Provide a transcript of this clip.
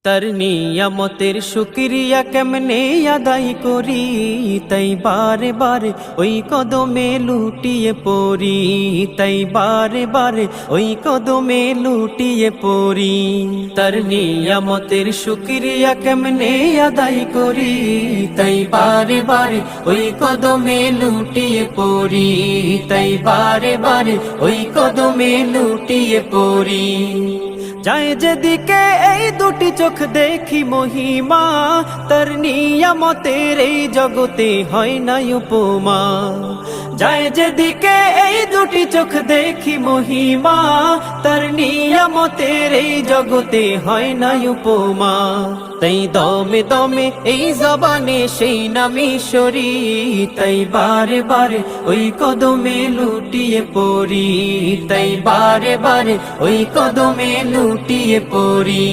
তার নিয়ামতের শুকরিয়া কেমনে আদায় করি, তাই বারে বারে ওই কদমে লুটিয়ে পড়ি, তাই বারে বারে ওই কদমে লুটিয়ে পড়ি। তার নিয়ামতের শুকরিয়া কেমনে আদায় করি, তাই বারে বারে ওই কদমে লুটিয়ে পড়ি, তাই বারে বারে ওই কদমে লুটিয়ে পড়ি। যায় যেদিকে এই দুটি চোখ দেখি মহিমা, তার নিয়ামতের এই জগতে হয় না উপমা। যায় যেদিকে এই দুটি চোখ দেখি মহিমা, তার নিয়ামতের এই জগতে হয় না উপমা। তাই দমে দমে এই জবানে সেই নামে সরি, তাই বারে বারে ওই কদমে লুটিয়ে পড়ি, তাই বারে বারে ওই কদমে লুটিয়ে পড়ি।